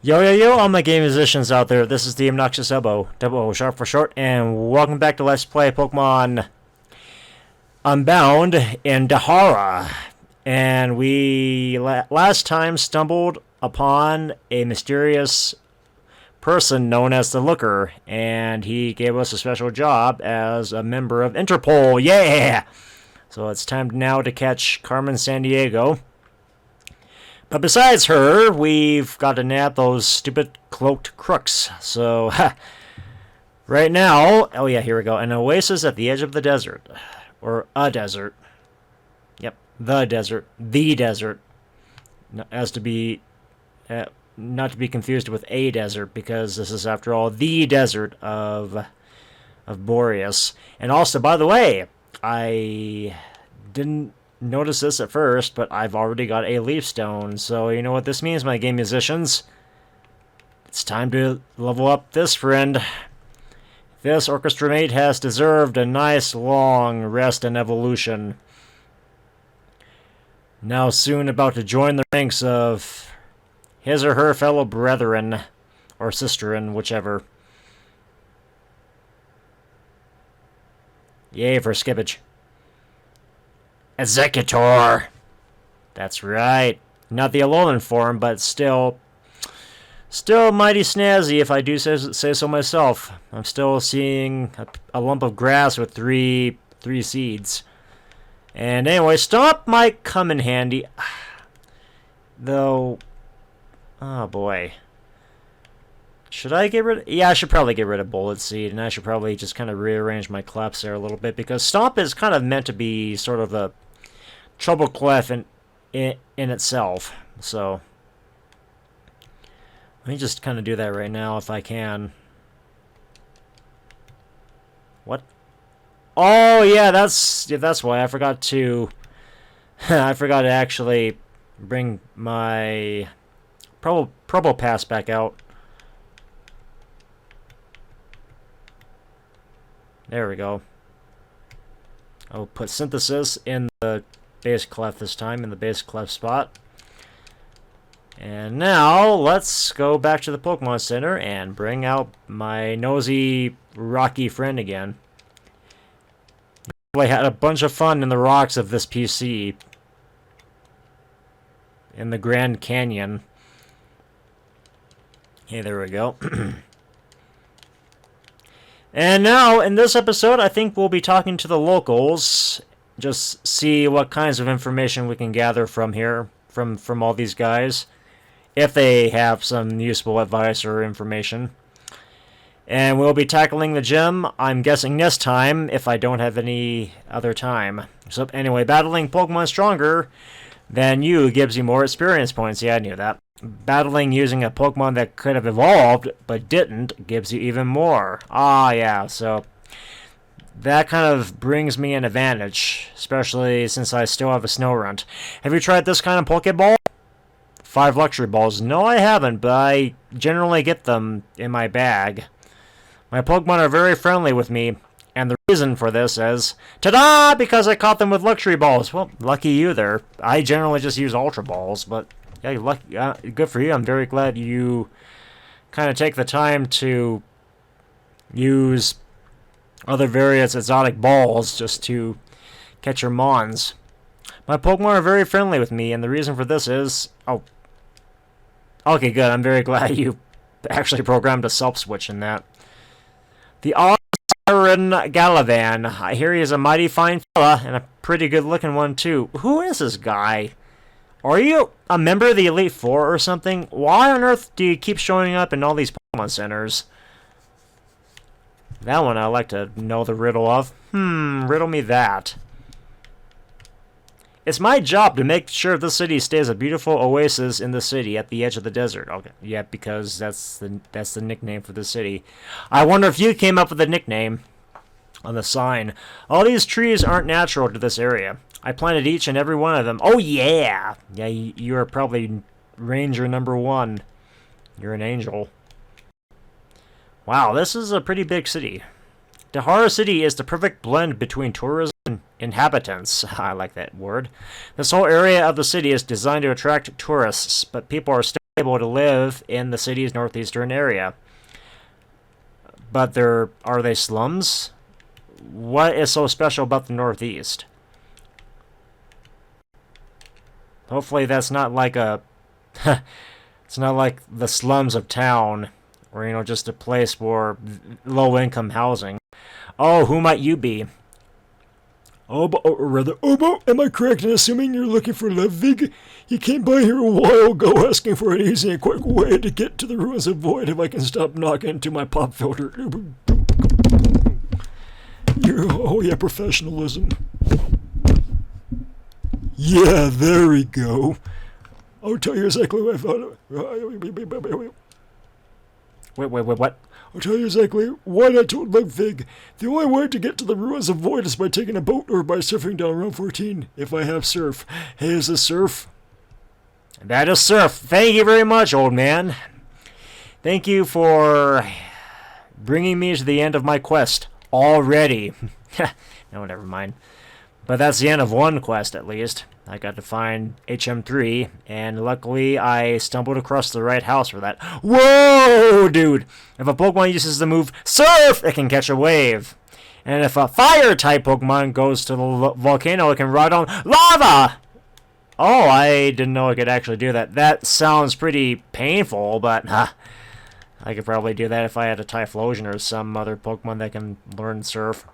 Yo, yo, yo, all my game musicians out there, this is the obnoxiousoboe, double O sharp for short, and welcome back to Let's Play Pokemon Unbound in Dehara. And we last time stumbled upon a mysterious person known as the Looker, and he gave us a special job as a member of Interpol. Yeah! So it's time now to catch Carmen Sandiego. But besides her, we've got to nab those stupid cloaked crooks. So, right now, oh yeah, here we go. An oasis at the edge of the desert. Or a desert. Yep, the desert. The desert. As to be, not to be confused with a desert, because this is, after all, the desert of Borrius. And also, by the way, I didn't notice this at first, but I've already got a leaf stone, so you know what this means, my game musicians? It's time to level up this friend. This orchestra mate has deserved a nice long rest and evolution. Now soon about to join the ranks of his or her fellow brethren, or sisterin, whichever. Yay for skippage. Executor! That's right. Not the Alolan form, but still mighty snazzy if I do say so myself. I'm still seeing a lump of grass with three seeds. And anyway, Stomp might come in handy. Though, oh boy. Should I get rid of... Yeah, I should probably get rid of Bullet Seed, and I should probably just kind of rearrange my clefs there a little bit, because Stomp is kind of meant to be sort of a trouble clef in itself. So let me just kind of do that right now if I can. What? Oh yeah, that's why I forgot to I forgot to actually bring my Probo Pass back out. There we go. I'll put Synthesis in the base clef this time, in the base clef spot. And now, let's go back to the Pokemon Center and bring out my nosy, rocky friend again. I had a bunch of fun in the rocks of this PC. In the Grand Canyon. Okay, there we go. And now, in this episode, I think we'll be talking to the locals. Just see what kinds of information we can gather from here, from all these guys, if they have some useful advice or information. And we'll be tackling the gym, I'm guessing this time, if I don't have any other time. So anyway, battling Pokemon stronger than you gives you more experience points. Yeah, I knew that. Battling using a Pokemon that could have evolved, but didn't, gives you even more. Ah, yeah, so that kind of brings me an advantage, especially since I still have a Snorunt. Have you tried this kind of Pokeball? 5 luxury balls. No, I haven't, but I generally get them in my bag. My Pokemon are very friendly with me, and the reason for this is, ta-da! Because I caught them with luxury balls. Well, lucky you there. I generally just use Ultra Balls, but yeah, lucky, good for you. I'm very glad you kind of take the time to use other various exotic balls just to catch your Mons. My Pokemon are very friendly with me, and the reason for this is... Oh. Okay, good. I'm very glad you actually programmed a self-switch in that. The Siren Galavan. I hear he is a mighty fine fella, and a pretty good-looking one, too. Who is this guy? Are you a member of the Elite Four or something? Why on earth do you keep showing up in all these Pokemon centers? That one I'd like to know the riddle of. Riddle me that. It's my job to make sure this city stays a beautiful oasis in the city at the edge of the desert. Okay, yeah, because that's the nickname for the city. I wonder if you came up with a nickname on the sign. All these trees aren't natural to this area. I planted each and every one of them. Oh yeah! Yeah, you are probably Ranger number 1. You're an angel. Wow, this is a pretty big city. Dehara City is the perfect blend between tourism and inhabitants. I like that word. This whole area of the city is designed to attract tourists, but people are still able to live in the city's northeastern area. But are they slums? What is so special about the Northeast? Hopefully that's not like a... it's not like the slums of town, or, you know, just a place for low-income housing. Oh, who might you be? Oboe, am I correct in assuming you're looking for Levig? He came by here a while ago asking for an easy and quick way to get to the ruins of Void if I can stop knocking into my pop filter. Oh yeah, professionalism. Yeah, there we go. I'll tell you exactly what I thought. Wait, what? I'll tell you exactly what I told Ludwig. The only way to get to the ruins of Void is by taking a boat or by surfing down Route 14, if I have surf. Hey, is this surf? That is surf. Thank you very much, old man. Thank you for bringing me to the end of my quest already. No, never mind. But that's the end of one quest, at least. I got to find HM3, and luckily I stumbled across the right house for that. Whoa, dude! If a Pokemon uses the move Surf, it can catch a wave. And if a Fire-type Pokemon goes to the volcano, it can ride on lava! Oh, I didn't know it could actually do that. That sounds pretty painful, but I could probably do that if I had a Typhlosion or some other Pokemon that can learn Surf.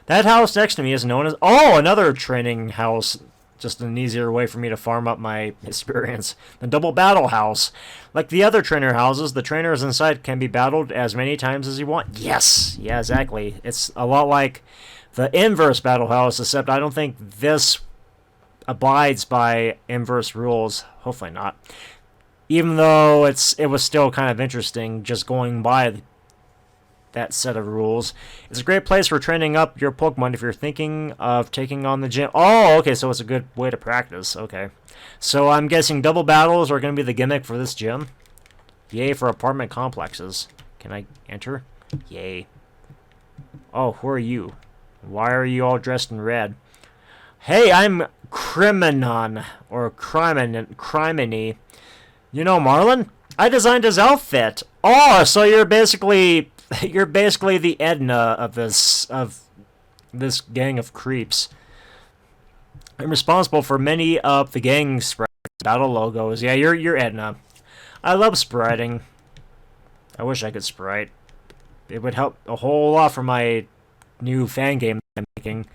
That house next to me is known as... Oh, another training house. Just an easier way for me to farm up my experience. The Double Battle House. Like the other trainer houses, the trainers inside can be battled as many times as you want. Yes! Yeah, exactly. It's a lot like the Inverse Battle House, except I don't think this abides by Inverse rules. Hopefully not. Even though it was still kind of interesting just going by that set of rules. It's a great place for training up your Pokemon if you're thinking of taking on the gym. Oh, okay, so it's a good way to practice. Okay. So I'm guessing double battles are going to be the gimmick for this gym. Yay for apartment complexes. Can I enter? Yay. Oh, who are you? Why are you all dressed in red? Hey, I'm Criminon, or Criminy. You know Marlin? I designed his outfit. Oh, so you're basically the Edna of this gang of creeps. I'm responsible for many of the gang sprites, battle logos. Yeah, you're Edna. I love spriting. I wish I could sprite. It would help a whole lot for my new fan game I'm making.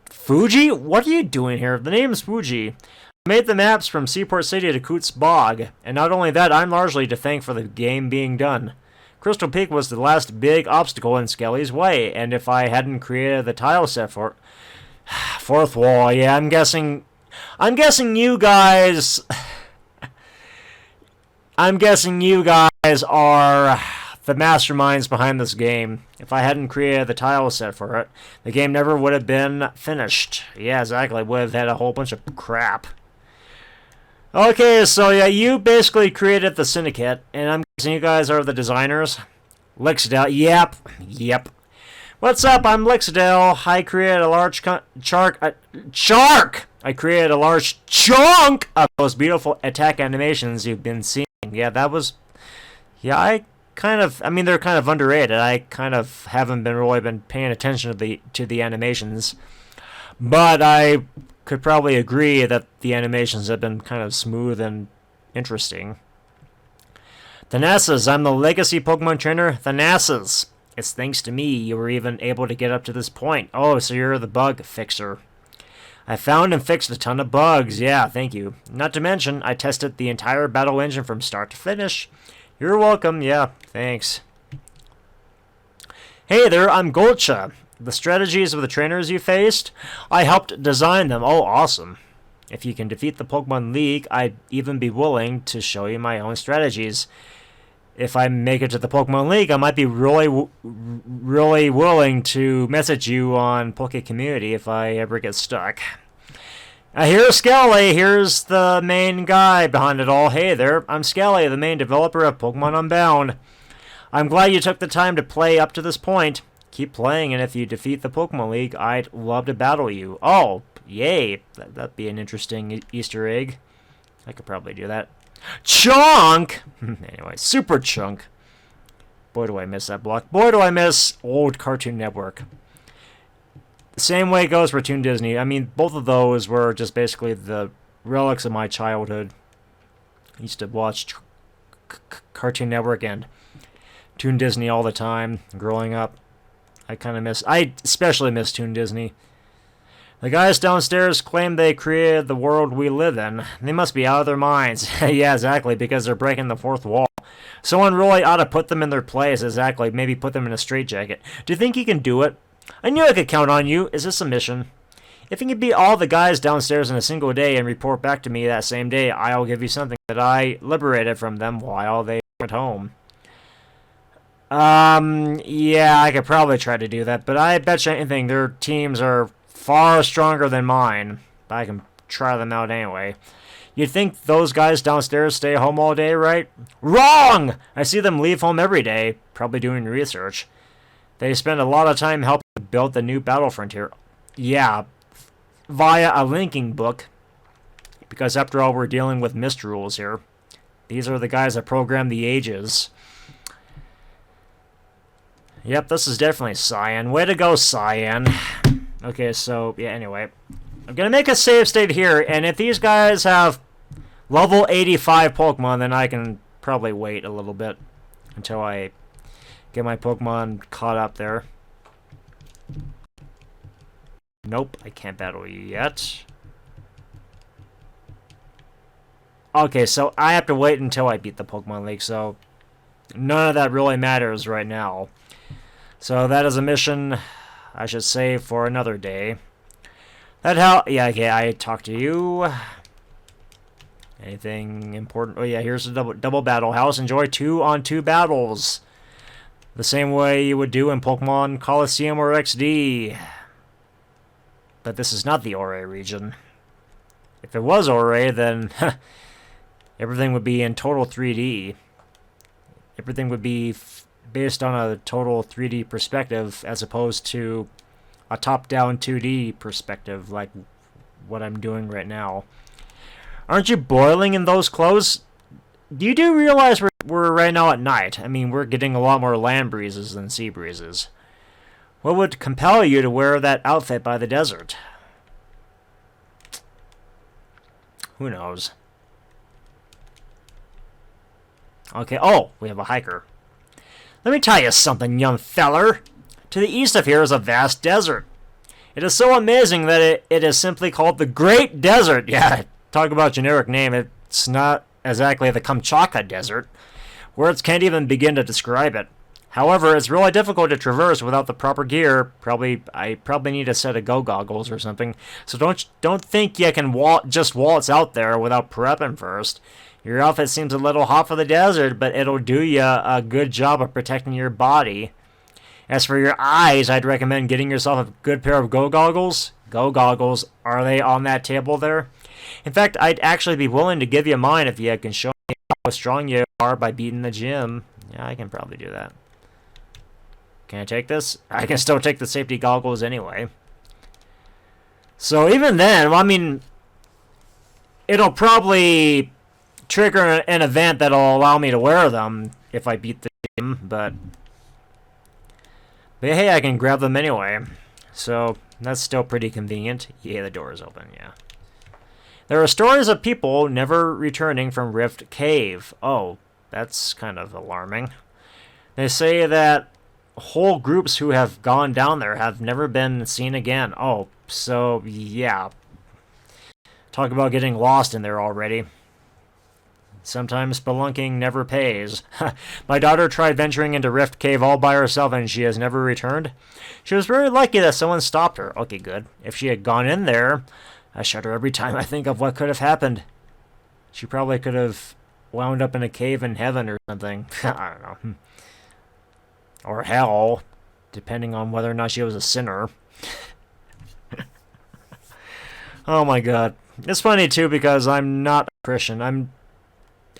Fuji? What are you doing here? The name's Fuji. I made the maps from Seaport City to Coots Bog, and not only that, I'm largely to thank for the game being done. Crystal Peak was the last big obstacle in Skeli's way, and if I hadn't created the tile set for fourth wall, yeah, I'm guessing you guys are the masterminds behind this game. If I hadn't created the tile set for it, the game never would have been finished. Yeah, exactly. Would have had a whole bunch of crap. Okay, so yeah, you basically created the syndicate, and I'm guessing you guys are the designers. Lixdale, yep. What's up? I'm Lixdale. I created a large I created a large chunk of those beautiful attack animations you've been seeing. Yeah, that was... Yeah, I mean, they're kind of underrated. I kind of haven't really been paying attention to the animations. But I could probably agree that the animations have been kind of smooth and interesting. Thanasas, I'm the legacy Pokemon trainer, Thanasas. It's thanks to me you were even able to get up to this point. Oh, so you're the bug fixer. I found and fixed a ton of bugs. Yeah, thank you. Not to mention, I tested the entire battle engine from start to finish. You're welcome. Yeah, thanks. Hey there, I'm Golcha. The strategies of the trainers you faced, I helped design them. Oh, awesome. If you can defeat the Pokemon League, I'd even be willing to show you my own strategies. If I make it to the Pokemon League, I might be really willing to message you on Poke Community if I ever get stuck. Here's Skeli. Here's the main guy behind it all. Hey there, I'm Skeli, the main developer of Pokémon Unbound. I'm glad you took the time to play up to this point. Keep playing, and if you defeat the Pokemon League, I'd love to battle you. Oh, yay. That'd be an interesting Easter egg. I could probably do that. Chunk! Anyway, Super Chunk. Boy, do I miss that block. Boy, do I miss old Cartoon Network. The same way it goes for Toon Disney. I mean, both of those were just basically the relics of my childhood. I used to watch Cartoon Network and Toon Disney all the time growing up. I especially miss Toon Disney. The guys downstairs claim they created the world we live in. They must be out of their minds. Yeah, exactly, because they're breaking the fourth wall. Someone really ought to put them in their place, exactly. Maybe put them in a straitjacket. Do you think you can do it? I knew I could count on you. Is this a mission? If you can beat all the guys downstairs in a single day and report back to me that same day, I'll give you something that I liberated from them while they went home. Yeah, I could probably try to do that, but I bet you anything their teams are far stronger than mine. I can try them out anyway. You'd think those guys downstairs stay home all day, right? Wrong! I see them leave home every day, probably doing research. They spend a lot of time helping build the new battlefront here. Yeah, via a linking book. Because after all, we're dealing with mist rules here. These are the guys that program the ages. Yep, this is definitely Cyan. Way to go, Cyan. Okay, so, yeah, anyway. I'm going to make a save state here, and if these guys have level 85 Pokemon, then I can probably wait a little bit until I get my Pokemon caught up there. Nope, I can't battle you yet. Okay, so I have to wait until I beat the Pokemon League, so none of that really matters right now. So that is a mission I should save for another day. Yeah, okay, I talked to you. Anything important? Oh yeah, here's the double battle house. Enjoy 2-on-2 battles. The same way you would do in Pokemon Coliseum or XD. But this is not the Ore region. If it was Ore, then everything would be in total 3D. Everything would be based on a total 3D perspective as opposed to a top-down 2D perspective like what I'm doing right now. Aren't you boiling in those clothes? Do you realize we're right now at night? I mean, we're getting a lot more land breezes than sea breezes. What would compel you to wear that outfit by the desert? Who knows? Okay, oh, we have a hiker. Let me tell you something, young feller. To the east of here is a vast desert. It is so amazing that it is simply called the Great Desert. Yeah, talk about generic name. It's not exactly the Kamchatka Desert. Words can't even begin to describe it. However, it's really difficult to traverse without the proper gear. I probably need a set of go goggles or something. So don't think you can just waltz out there without prepping first. Your outfit seems a little hot for the desert, but it'll do you a good job of protecting your body. As for your eyes, I'd recommend getting yourself a good pair of go goggles. Go goggles, are they on that table there? In fact, I'd actually be willing to give you mine if you can show me how strong you are by beating the gym. Yeah, I can probably do that. Can I take this? I can still take the safety goggles anyway. So even then, well, I mean, it'll probably trigger an event that'll allow me to wear them if I beat the gym, but hey, I can grab them anyway. So that's still pretty convenient. Yeah, the door is open, yeah. There are stories of people never returning from Rift Cave. Oh, that's kind of alarming. They say that whole groups who have gone down there have never been seen again. Oh, so yeah. Talk about getting lost in there already. Sometimes spelunking never pays. My daughter tried venturing into Rift Cave all by herself and she has never returned. She was very lucky that someone stopped her. Okay, good. If she had gone in there, I shudder every time I think of what could have happened. She probably could have wound up in a cave in heaven or something. I don't know. Or hell, depending on whether or not she was a sinner. Oh my god. It's funny too because I'm not a Christian.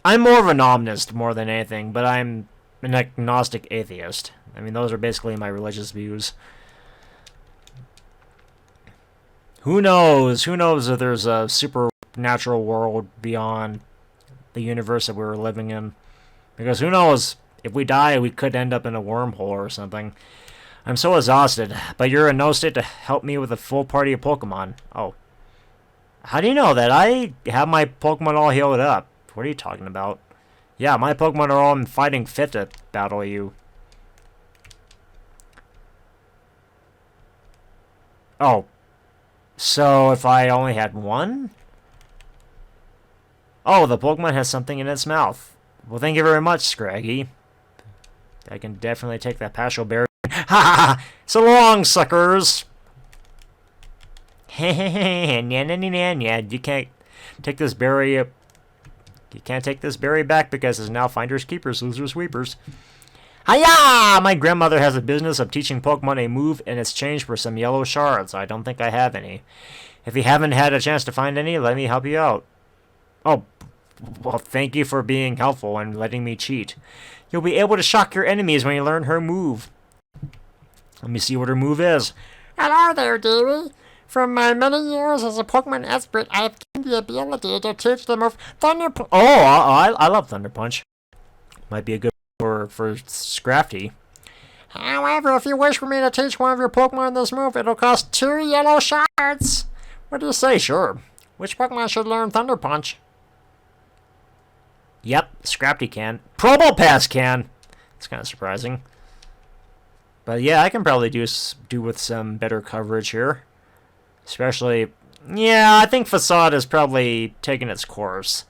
I'm more of an omnist more than anything, but I'm an agnostic atheist. I mean, those are basically my religious views. Who knows? Who knows if there's a supernatural world beyond the universe that we were living in. Because who knows, if we die, we could end up in a wormhole or something. I'm so exhausted, but you're in no state to help me with a full party of Pokemon. Oh. How do you know that? I have my Pokemon all healed up. What are you talking about? Yeah, my Pokemon are all in fighting fit to battle you. Oh. So, if I only had one? Oh, the Pokemon has something in its mouth. Well, thank you very much, Scraggy. I can definitely take that Passion Berry. Ha ha ha! So long, suckers! Yeah, you can't take this berry. You can't take this berry back because it's now finders keepers, losers sweepers. Hiya! My grandmother has a business of teaching Pokemon a move in exchange for some yellow shards. I don't think I have any. If you haven't had a chance to find any, let me help you out. Oh, well, thank you for being helpful and letting me cheat. You'll be able to shock your enemies when you learn her move. Let me see what her move is. Hello there, dearie. From my many years as a Pokemon expert, I have gained the ability to teach the move Thunder Punch. Oh, I love Thunder Punch. Might be a good for Scrafty. However, if you wish for me to teach one of your Pokemon this move, it'll cost 2 yellow shards. What do you say? Sure. Which Pokemon should learn Thunder Punch? Yep, Scrafty can. Probopass can. It's kind of surprising. But yeah, I can probably do with some better coverage here. Especially, yeah, I think Facade is probably taking its course.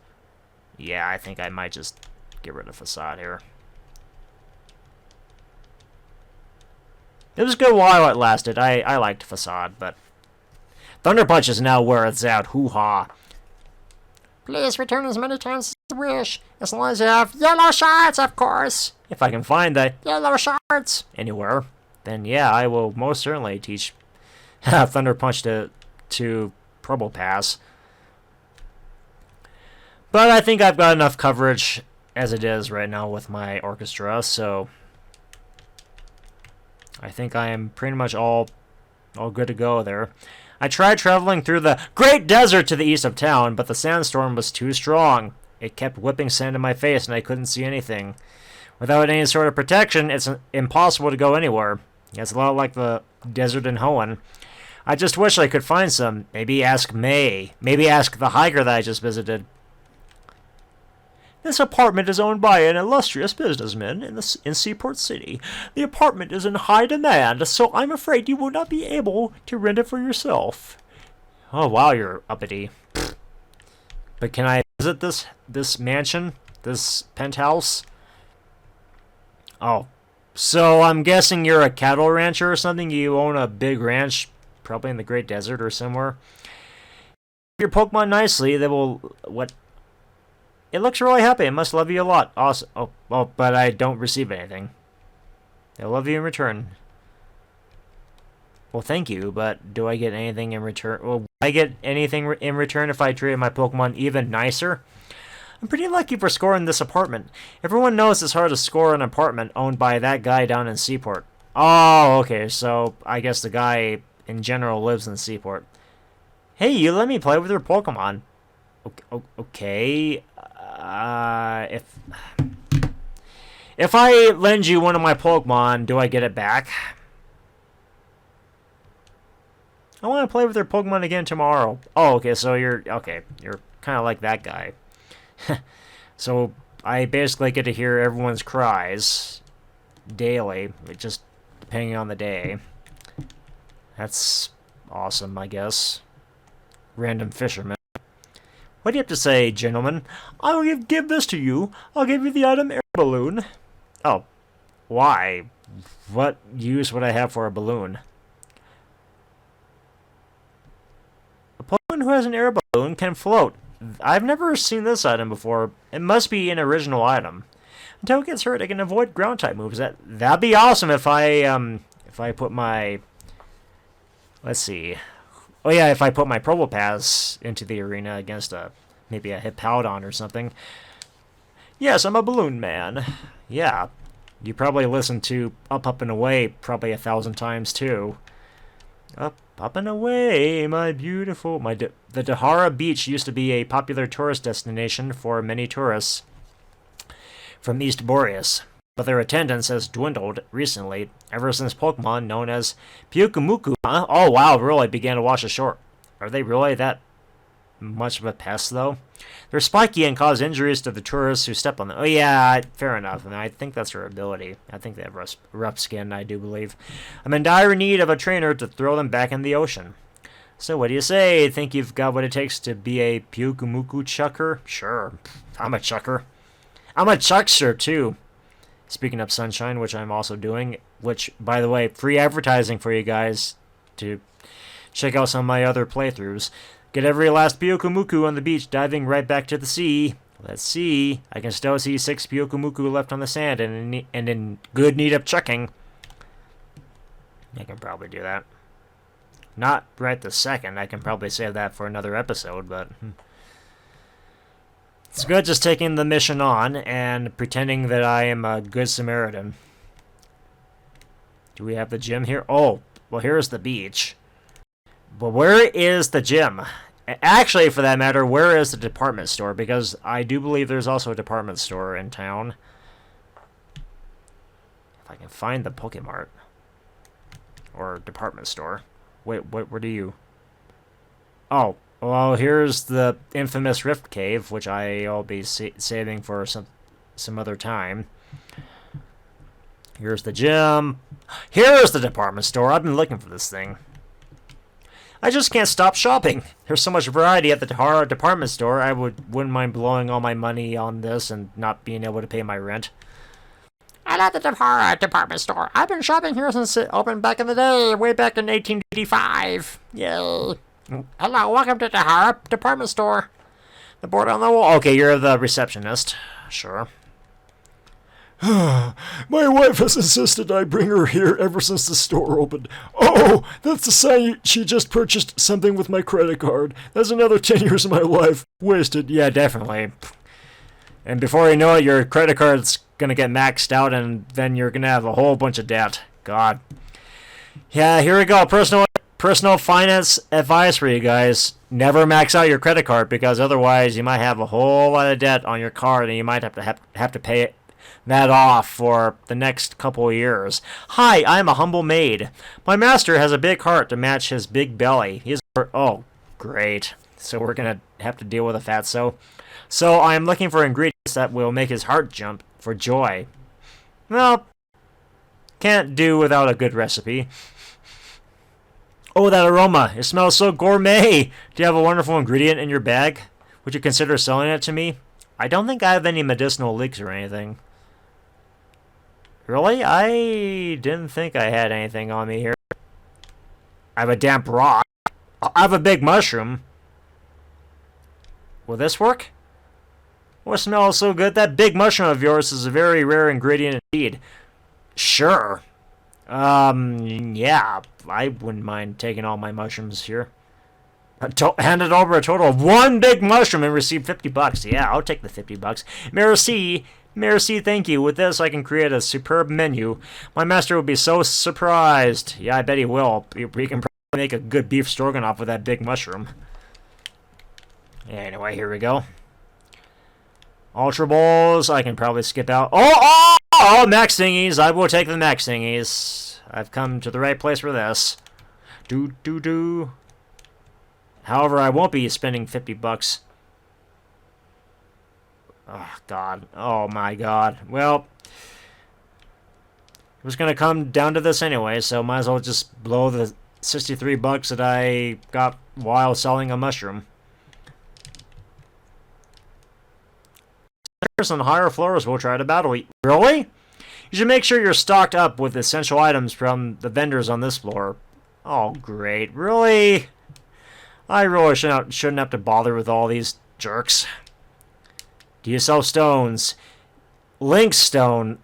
Yeah, I think I might just get rid of Facade here. It was good while it lasted. I liked Facade, but Thunder Punch is now where it's at. Hoo-ha. Please return as many times as you wish, as long as you have yellow shards, of course. If I can find the yellow shards anywhere, then yeah, I will most certainly teach Thunder Punch to Probopass. But I think I've got enough coverage as it is right now with my orchestra, so I think I am pretty much all good to go there. I tried traveling through the Great Desert to the east of town, but the sandstorm was too strong. It kept whipping sand in my face and I couldn't see anything. Without any sort of protection, it's impossible to go anywhere. It's a lot like the desert in Hoenn. I just wish I could find some. Maybe ask May. Maybe ask the hiker that I just visited. This apartment is owned by an illustrious businessman in Seaport City. The apartment is in high demand, so I'm afraid you will not be able to rent it for yourself. Oh, wow, you're uppity. But can I visit this mansion? This penthouse? Oh. So I'm guessing you're a cattle rancher or something? You own a big ranch, probably in the Great Desert or somewhere. If your Pokemon nicely, they will... What? It looks really happy. It must love you a lot. Awesome. Oh, but I don't receive anything. They'll love you in return. Well, thank you, but do I get anything in return? Well, will I get anything in return if I treat my Pokemon even nicer? I'm pretty lucky for scoring this apartment. Everyone knows it's hard to score an apartment owned by that guy down in Seaport. Oh, okay, so I guess the guy in general lives in Seaport. Hey, you let me play with your Pokemon. Okay. If I lend you one of my Pokemon, do I get it back? I want to play with your Pokemon again tomorrow. Oh, okay, so you're kind of like that guy. So I basically get to hear everyone's cries daily, just depending on the day. That's awesome, I guess. Random fisherman. What do you have to say, gentlemen? I will give this to you. I'll give you the item air balloon. Oh. Why? What use would I have for a balloon? A Pokemon who has an air balloon can float. I've never seen this item before. It must be an original item. Until it gets hurt, it can avoid ground type moves. That'd be awesome if I put my... Let's see... Oh yeah, if I put my Probopass into the arena against maybe a Hippowdon or something. Yes, I'm a balloon man. Yeah, you probably listened to Up, Up, and Away probably 1,000 times too. Up, Popping away, my beautiful... The Dehara Beach used to be a popular tourist destination for many tourists from East Borrius, but their attendance has dwindled recently, ever since Pokemon known as Pyukumuku, oh wow, really began to wash ashore. Are they really that much of a pest, though? They're spiky and cause injuries to the tourists who step on them. Oh yeah, fair enough. I think that's their ability. I think they have rough skin, I do believe. I'm in dire need of a trainer to throw them back in the ocean. So what do you say? Think you've got what it takes to be a Pyukumuku chucker? Sure. I'm a chucker. I'm a chuckster, too. Speaking of Sunshine, which I'm also doing, which, by the way, free advertising for you guys to check out some of my other playthroughs. Get every last Pyukumuku on the beach diving right back to the sea. Let's see. I can still see 6 Pyukumuku left on the sand and in good need of chucking. I can probably do that. Not right this second. I can probably save that for another episode, but... It's good just taking the mission on and pretending that I am a good Samaritan. Do we have the gym here? Oh, well, here's the beach. But where is the gym? Actually, for that matter, where is the department store? Because I do believe there's also a department store in town. If I can find the Pokemart. Or department store. Wait, where do you... Oh, well, here's the infamous Rift Cave, which I'll be saving for some other time. Here's the gym. Here's the department store. I've been looking for this thing. I just can't stop shopping. There's so much variety at the Dehara Department Store. I wouldn't mind blowing all my money on this and not being able to pay my rent. I love the Dehara Department Store. I've been shopping here since it opened back in the day, way back in 1885. Yay. Hello, welcome to Dehara Department Store. The board on the wall. Okay, you're the receptionist. Sure. My wife has insisted I bring her here ever since the store opened. Oh, that's the sign she just purchased something with my credit card. That's another 10 years of my life wasted. Yeah, definitely. And before you know it, your credit card's gonna get maxed out, and then you're gonna have a whole bunch of debt. God. Yeah, here we go. Personal finance advice for you guys. Never max out your credit card, because otherwise you might have a whole lot of debt on your card, and you might have to pay that off for the next couple of years. Hi, I'm a humble maid. My master has a big heart to match his big belly. Oh, great. So we're gonna have to deal with a fatso. So I'm looking for ingredients that will make his heart jump for joy. Well, can't do without a good recipe. Oh, that aroma. It smells so gourmet. Do you have a wonderful ingredient in your bag? Would you consider selling it to me? I don't think I have any medicinal leeks or anything. Really? I didn't think I had anything on me here. I have a damp rock. I have a big mushroom. Will this work? Oh, it smells so good. That big mushroom of yours is a very rare ingredient indeed. Sure. Yeah. I wouldn't mind taking all my mushrooms here. Handed over a total of 1 big mushroom and received $50. Yeah, I'll take the $50. Merci, thank you. With this, I can create a superb menu. My master will be so surprised. Yeah, I bet he will. He can probably make a good beef stroganoff with that big mushroom. Anyway, here we go. Ultra Balls, I can probably skip out. Oh, max thingies. I will take the max thingies. I've come to the right place for this. However, I won't be spending $50. Oh, God. Oh, my God. Well, it was going to come down to this anyway, so might as well just blow the $63 that I got while selling a mushroom. On higher floors, we'll try to battle. Really? You should make sure you're stocked up with essential items from the vendors on this floor. Oh, great. Really? I really shouldn't have to bother with all these jerks. Do you sell stones? Link stone.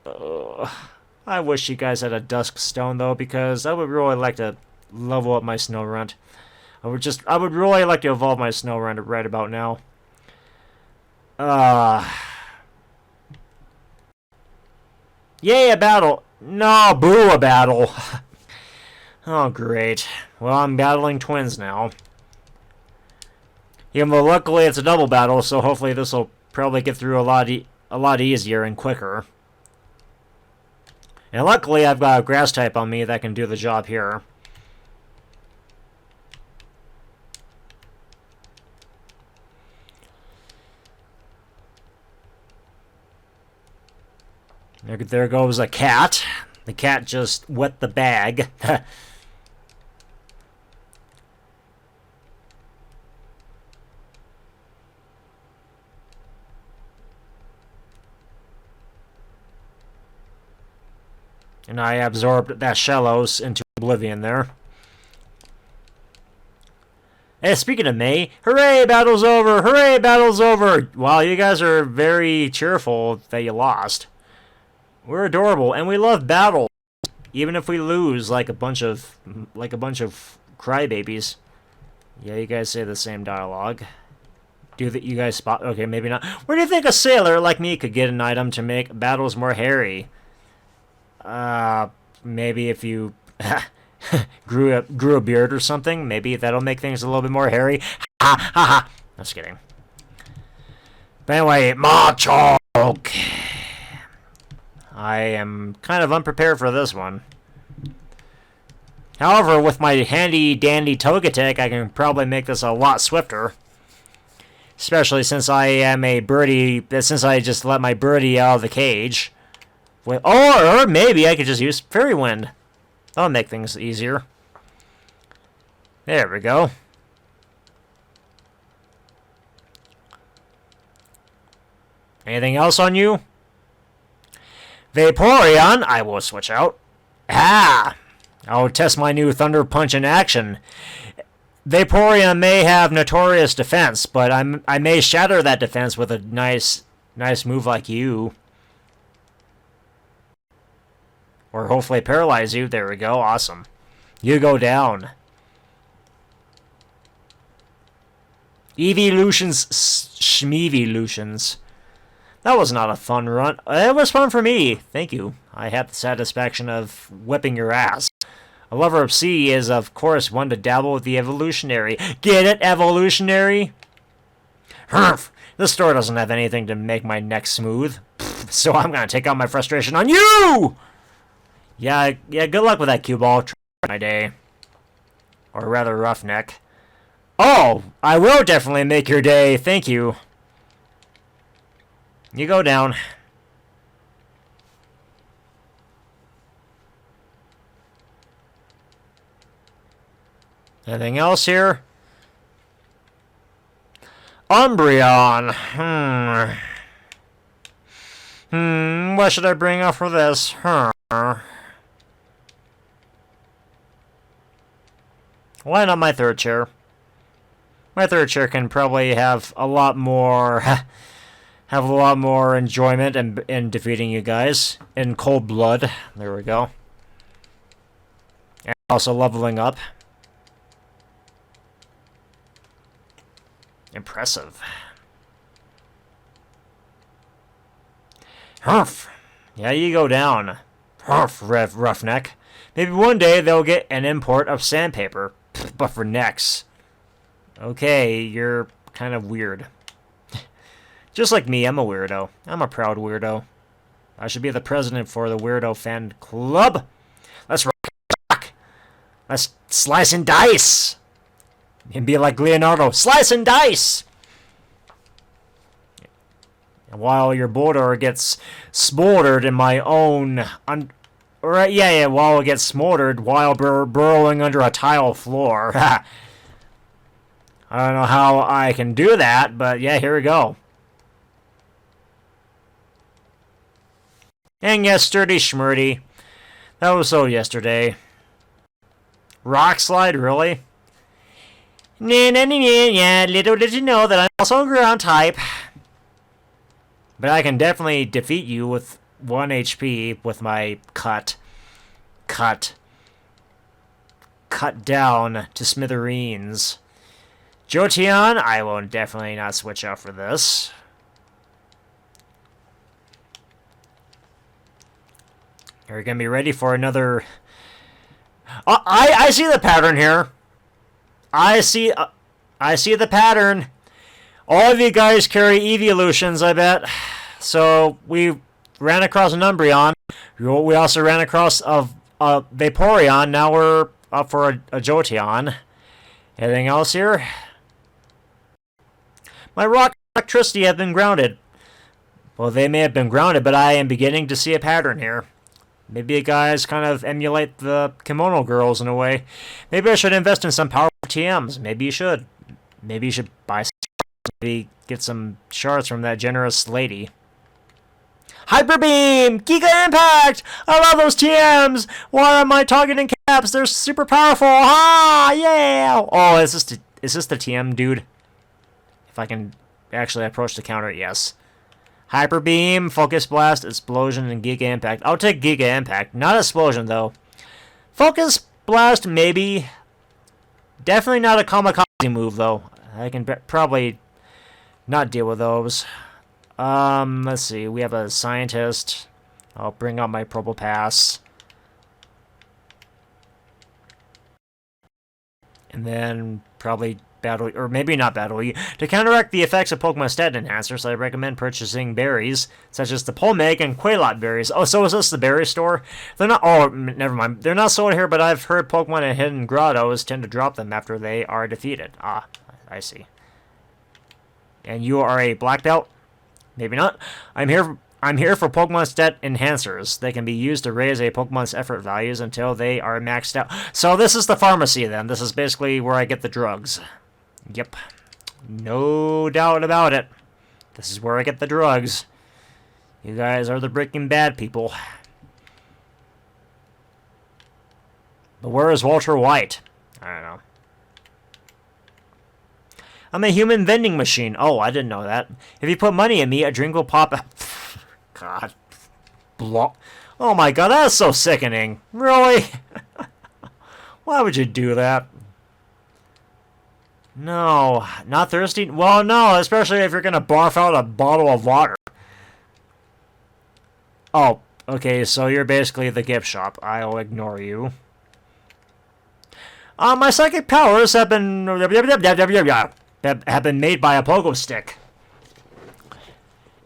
I wish you guys had a dusk stone, though, because I would really like to level up my snow runt. I would really like to evolve my snow runt right about now. Yay, a battle. No, boo, a battle. Oh, great. Well, I'm battling twins now. Even though luckily it's a double battle, so hopefully this will probably get through a lot easier and quicker. And luckily I've got a grass type on me that can do the job here. There goes a cat. The cat just wet the bag. And I absorbed that shallows into oblivion there. Hey, speaking of May, hooray, battle's over! Hooray, battle's over! Wow, you guys are very cheerful that you lost. We're adorable, and we love battle, even if we lose like a bunch of crybabies. Yeah, you guys say the same dialogue. Do that? You guys spot? Okay, maybe not. Where do you think a sailor like me could get an item to make battles more hairy? Maybe if you grew a beard or something, maybe that'll make things a little bit more hairy. Ha ha ha! Just kidding. But anyway, Machok. I am kind of unprepared for this one. However, with my handy-dandy Togetic, I can probably make this a lot swifter. Especially since I am a birdie, since I just let my birdie out of the cage. Or maybe I could just use Fairy Wind. That'll make things easier. There we go. Anything else on you? Vaporeon, I will switch out. Ah! I'll test my new Thunder Punch in action. Vaporeon may have notorious defense, but I may shatter that defense with a nice move like you. Or hopefully paralyze you. There we go. Awesome. You go down. Evolutions, Schmeevolutions. That was not a fun run. It was fun for me. Thank you. I had the satisfaction of whipping your ass. A lover of sea is, of course, one to dabble with the evolutionary. Get it, evolutionary? Humph! This store doesn't have anything to make my neck smooth. Pfft, so I'm gonna take out my frustration on you! Yeah, good luck with that cue ball. Try my day. Or rather, roughneck. Oh! I will definitely make your day. Thank you. You go down. Anything else here? Umbreon. What should I bring up for this? Why not my third chair? My third chair can probably have a lot more enjoyment in defeating you guys in cold blood. There we go. And also leveling up. Impressive. Humph. Yeah, you go down. Humph, roughneck. Maybe one day they'll get an import of sandpaper. But for necks. Okay, you're kind of weird. Just like me, I'm a weirdo. I'm a proud weirdo. I should be the president for the Weirdo Fan Club. Let's rock. Let's slice and dice. And be like Leonardo. Slice and dice! While your boulder gets smoldered in my own... while it gets smoldered while burrowing under a tile floor. I don't know how I can do that, but yeah, here we go. And yes, sturdy schmurdy. That was so yesterday. Rock slide, really? Yeah, little did you know that I'm also a ground type. But I can definitely defeat you with 1 HP with my cut down to smithereens. Jolteon, I will definitely not switch out for this. Are you gonna be ready for another... I see the pattern here. I see the pattern. All of you guys carry evolutions, I bet. So we ran across an Umbreon. We also ran across a Vaporeon. Now we're up for a Jolteon. Anything else here? My rock electricity have been grounded. Well, they may have been grounded, but I am beginning to see a pattern here. Maybe you guys kind of emulate the kimono girls in a way. Maybe I should invest in some powerful TMs. Maybe you should. Maybe you should buy some. Maybe get some shards from that generous lady. Hyper Beam! Giga Impact! I love those TMs! Why am I targeting caps? They're super powerful! Ah, yeah! Oh, is this the TM dude? If I can actually approach the counter, yes. Hyper Beam, Focus Blast, Explosion, and Giga Impact. I'll take Giga Impact. Not Explosion, though. Focus Blast, maybe. Definitely not a Kamikaze move, though. I can probably not deal with those. Let's see. We have a Scientist. I'll bring out my Probopass. And then probably battle, or maybe not battle. To counteract the effects of Pokemon stat enhancers, I recommend purchasing berries, such as the Polmeg and Quailot berries. Oh, so is this the berry store? They're not, oh, never mind. They're not sold here, but I've heard Pokemon in hidden grottos tend to drop them after they are defeated. Ah, I see. And you are a black belt? Maybe not. I'm here for Pokemon stat enhancers. They can be used to raise a Pokemon's effort values until they are maxed out. So this is the pharmacy then. This is basically where I get the drugs. Yep. No doubt about it. This is where I get the drugs. You guys are the Breaking Bad people. But where is Walter White? I don't know. I'm a human vending machine. Oh, I didn't know that. If you put money in me, a drink will pop out. God. Oh my god, that's so sickening. Really? Why would you do that? No, not thirsty? Well, no, especially if you're going to barf out a bottle of water. Oh, okay, so you're basically the gift shop. I'll ignore you. My psychic powers have been made by a pogo stick.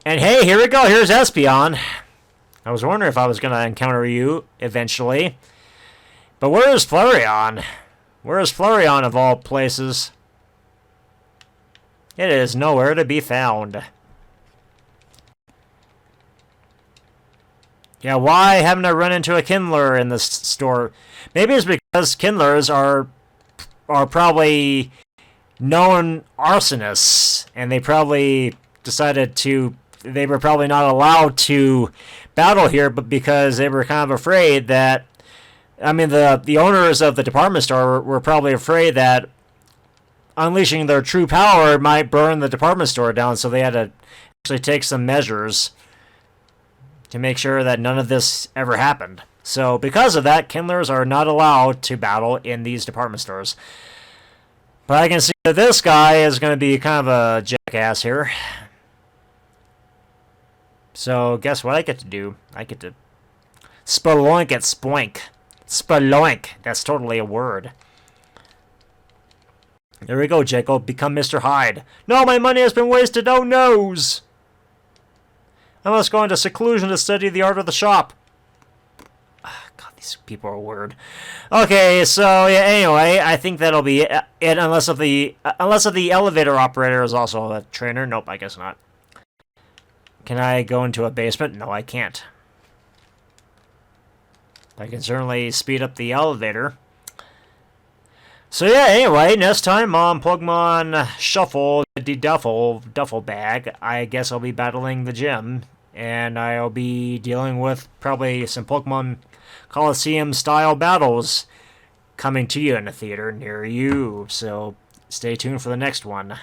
And hey, here we go. Here's Espeon. I was wondering if I was going to encounter you eventually. But where is Flareon? Where is Flareon of all places? It is nowhere to be found. Yeah, why haven't I run into a Kindler in this store? Maybe it's because Kindlers are probably known arsonists, and they probably decided to... They were probably not allowed to battle here, but because they were kind of afraid that... I mean, the owners of the department store were probably afraid that unleashing their true power might burn the department store down, so they had to actually take some measures to make sure that none of this ever happened. So because of that, Kindlers are not allowed to battle in these department stores. But I can see that this guy is going to be kind of a jackass here. So guess what I get to do? I get to spaloink at Spoink. Spaloink. That's totally a word. There we go, Jacob. Become Mr. Hyde. No, my money has been wasted. Oh, noes. I must go into seclusion to study the art of the shop. God, these people are weird. Okay, so yeah. Anyway, I think that'll be it. Unless of the elevator operator is also a trainer. Nope, I guess not. Can I go into a basement? No, I can't. I can certainly speed up the elevator. So yeah, anyway, next time on Pokemon Shuffle the Duffel Bag, I guess I'll be battling the gym, and I'll be dealing with probably some Pokemon Coliseum-style battles coming to you in a theater near you. So stay tuned for the next one.